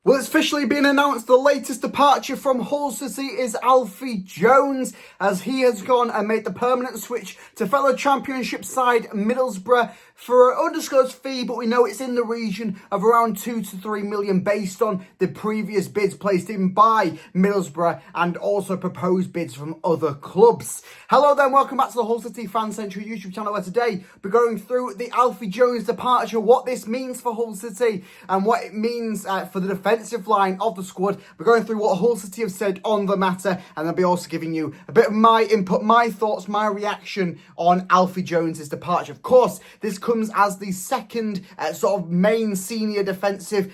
Well, it's officially been announced the latest departure from Hull City is Alfie Jones, as he has gone and made the permanent switch to fellow Championship side Middlesbrough for an undisclosed fee, but we know it's in the region of around 2 to 3 million based on the previous bids placed in by Middlesbrough and also proposed bids from other clubs. Hello there, and welcome back to the HullCityFanCentral YouTube channel, where today we're going through the Alfie Jones departure, what this means for Hull City and what it means for the defensive line of the squad. We're going through what Hull City have said on the matter, and I'll be also giving you a bit of my input, my thoughts, my reaction on Alfie Jones' departure. Of course, this comes as the second sort of main senior defensive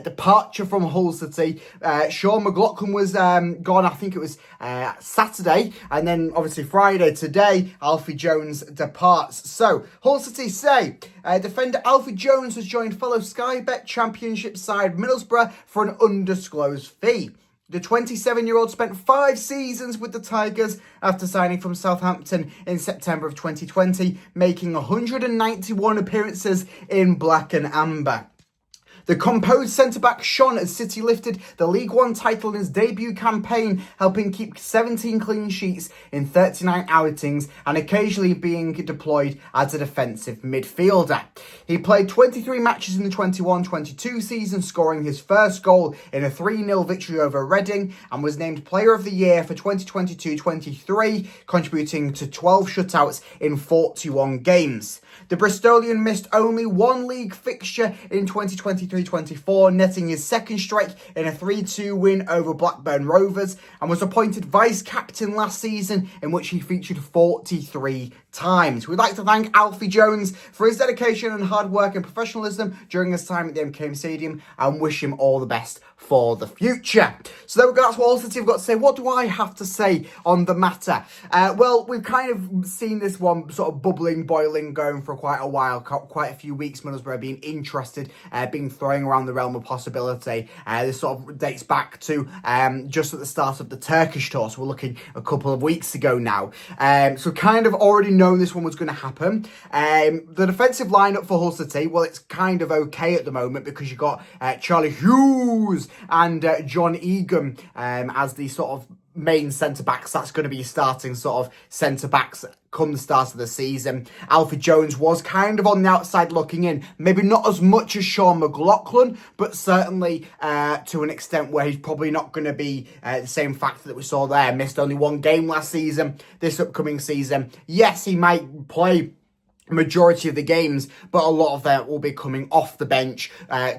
departure from Hull City. Sean McLaughlin was gone, I think it was Saturday, and then obviously Friday. Today, Alfie Jones departs. So, Hull City say defender Alfie Jones has joined fellow Sky Bet Championship side Middlesbrough for an undisclosed fee. The 27-year-old spent 5 seasons with the Tigers after signing from Southampton in September of 2020, making 191 appearances in black and amber. The composed centre-back shone as City lifted the League One title in his debut campaign, helping keep 17 clean sheets in 39 outings and occasionally being deployed as a defensive midfielder. He played 23 matches in the 21-22 season, scoring his first goal in a 3-0 victory over Reading, and was named Player of the Year for 2022-23, contributing to 12 shutouts in 41 games. The Bristolian missed only one league fixture in 2023-24, netting his second strike in a 3-2 win over Blackburn Rovers, and was appointed vice-captain last season, in which he featured 43 times. We'd like to thank Alfie Jones for his dedication and hard work and professionalism during his time at the MKM Stadium, and wish him all the best for the future. So there we go, that's what Hull City have got to say. What do I have to say on the matter? Well, we've kind of seen this one sort of bubbling, boiling, going for quite a while, quite a few weeks. Middlesbrough being interested, being throwing around the realm of possibility. This sort of dates back to just at the start of the Turkish tour, so we're looking a couple of weeks ago now. So kind of already known this one was going to happen. The defensive lineup for Hull City, well, it's kind of okay at the moment because you've got Charlie Hughes and John Egan as the sort of main centre-backs. That's going to be your starting sort of centre-backs come the start of the season. Alfie Jones was kind of on the outside looking in. Maybe not as much as Sean McLaughlin, but certainly to an extent where he's probably not going to be the same factor that we saw there. Missed only one game last season. This upcoming season, yes, he might play majority of the games, but a lot of that will be coming off the bench,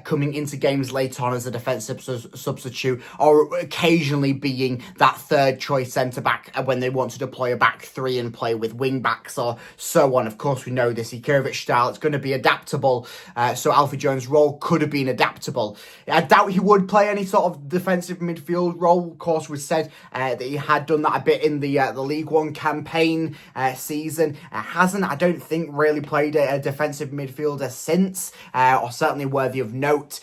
coming into games later on as a defensive substitute, or occasionally being that third choice centre-back when they want to deploy a back three and play with wing-backs or so on. Of course, we know this Ikerovic style, it's going to be adaptable, so Alfie Jones' role could have been adaptable. I doubt he would play any sort of defensive midfield role. Of course, we said that he had done that a bit in the League One campaign season. Hasn't, I don't think, really played a defensive midfielder since, or certainly worthy of note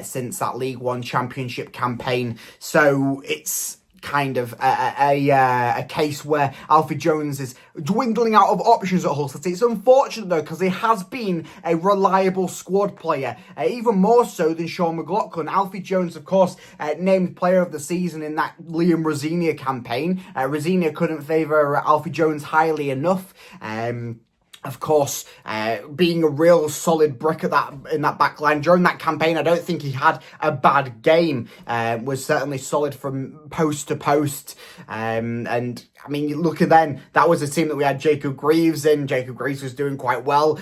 since that League One Championship campaign. So it's kind of a case where Alfie Jones is dwindling out of options at Hull City. It's unfortunate though, because he has been a reliable squad player, even more so than Sean McLaughlin. Alfie Jones, of course, named Player of the Season in that Liam Rosinia campaign. Rosinia couldn't favour Alfie Jones highly enough. Of course, being a real solid brick in that back line during that campaign. I don't think he had a bad game. Was certainly solid from post to post. And I mean, you look at then, that was a team that we had Jacob Greaves in. Jacob Greaves was doing quite well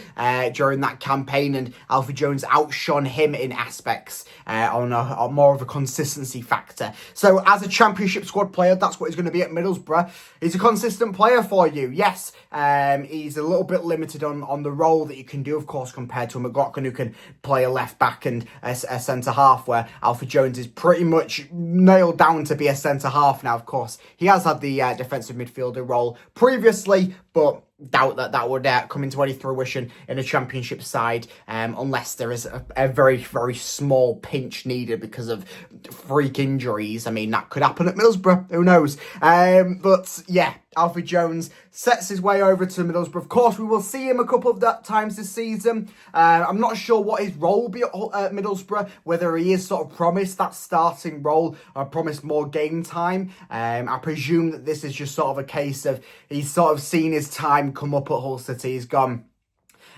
during that campaign, and Alfie Jones outshone him in aspects on more of a consistency factor. So as a Championship squad player, that's what he's going to be at Middlesbrough. He's a consistent player for you. Yes, he's a little bit limited on the role that you can do, of course, compared to a McLaughlin who can play a left back and a centre half, where Alfie Jones is pretty much nailed down to be a centre half now. Of course, he has had the defensive midfielder role previously, but doubt that that would come into any fruition in a championship side, unless there is a very, very small pinch needed because of freak injuries. I mean, that could happen at Middlesbrough, who knows? But yeah, Alfie Jones sets his way over to Middlesbrough. Of course, we will see him a couple of times this season. I'm not sure what his role will be at Middlesbrough, whether he is sort of promised that starting role or promised more game time. I presume that this is just sort of a case of he's sort of seen his time come up at Hull City. He's gone,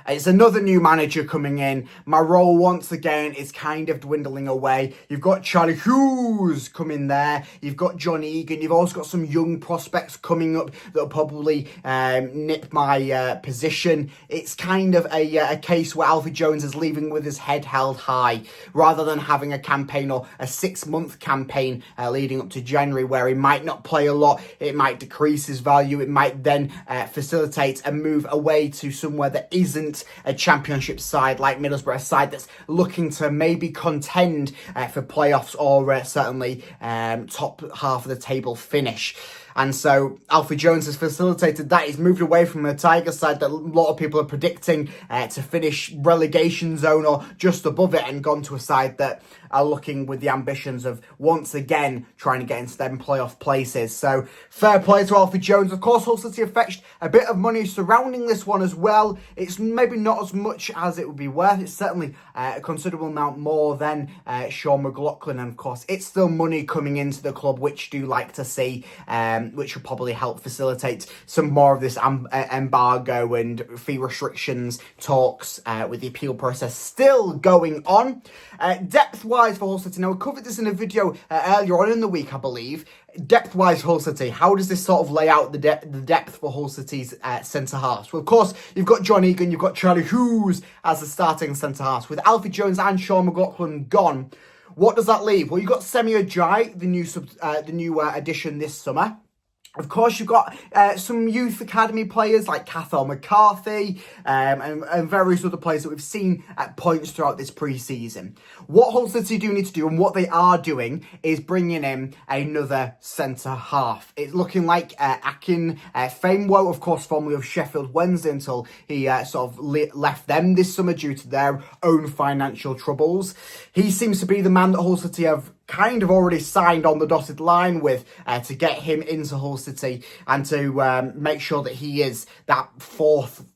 it's another new manager coming in. My role, once again, is kind of dwindling away. You've got Charlie Hughes coming there. You've got John Egan. You've also got some young prospects coming up that will probably nip my position. It's kind of a case where Alfie Jones is leaving with his head held high, rather than having a campaign or a 6-month campaign leading up to January where he might not play a lot. It might decrease his value. It might then facilitate a move away to somewhere that isn't a championship side like Middlesbrough, a side that's looking to maybe contend for playoffs or certainly top half of the table finish. And so Alfie Jones has facilitated that. He's moved away from a Tiger side that a lot of people are predicting to finish relegation zone or just above it, and gone to a side that are looking with the ambitions of once again trying to get into them playoff places. So fair play to Alfie Jones. Of course, Hull City have fetched a bit of money surrounding this one as well. It's maybe not as much as it would be worth. It's certainly a considerable amount more than Sean McLaughlin. And of course, it's still money coming into the club, which do like to see, which will probably help facilitate some more of this embargo and fee restrictions talks with the appeal process still going on. Depth-wise for Hull City, now we covered this in a video earlier on in the week, I believe. Depth-wise, Hull City, how does this sort of lay out the depth for Hull City's centre-halves? Well, of course, you've got John Egan, you've got Charlie Hughes as the starting centre-halves. With Alfie Jones and Sean McLaughlin gone, what does that leave? Well, you've got Semir Jai, the new addition this summer. Of course, you've got some youth academy players like Cathal McCarthy and various other players that we've seen at points throughout this pre-season. What Hull City do need to do, and what they are doing, is bringing in another centre-half. It's looking like Akin Famewo, of course, formerly of Sheffield Wednesday, until he sort of left them this summer due to their own financial troubles. He seems to be the man that Hull City have kind of already signed on the dotted line with to get him into Hull City and to make sure that he is that fourth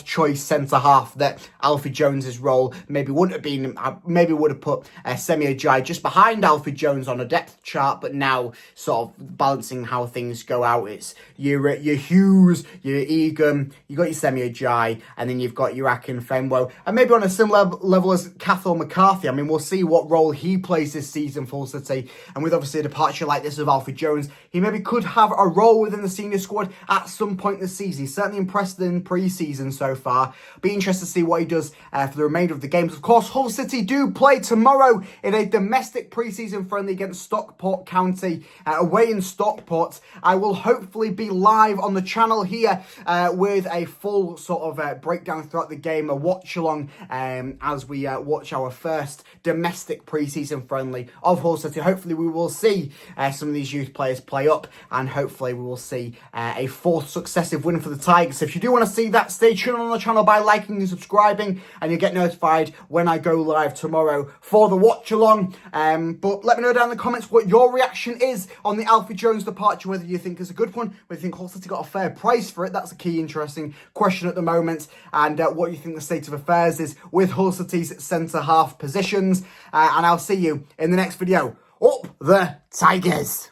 choice centre half that Alfie Jones's role maybe wouldn't have been. Maybe would have put Semir Jai just behind Alfie Jones on a depth chart, but now sort of balancing how things go out. It's your Hughes, your Egan, you got your Semir Jai, and then you've got your Akin Famewo, and maybe on a similar level as Cathal McCarthy. I mean, we'll see what role he plays this season for Hull City, and with obviously a departure like this of Alfie Jones, he maybe could have a role within the senior squad at some point this season. He's certainly impressed in pre-season so far. Be interested to see what he does for the remainder of the games. Of course, Hull City do play tomorrow in a domestic pre-season friendly against Stockport County away in Stockport. I will hopefully be live on the channel here with a full sort of breakdown throughout the game, a watch along as we watch our first domestic pre-season friendly of Hull City. Hopefully we will see some of these youth players play up, and hopefully we will see a fourth successive win for the Tigers. So if you do want to see that, stay tuned on the channel by liking and subscribing, and you'll get notified when I go live tomorrow for the watch along. But let me know down in the comments what your reaction is on the Alfie Jones departure, whether you think it's a good one, whether you think Hull City got a fair price for it. That's a key interesting question at the moment, and what you think the state of affairs is with Hull City's centre-half positions. And I'll see you in the next video. Up the Tigers!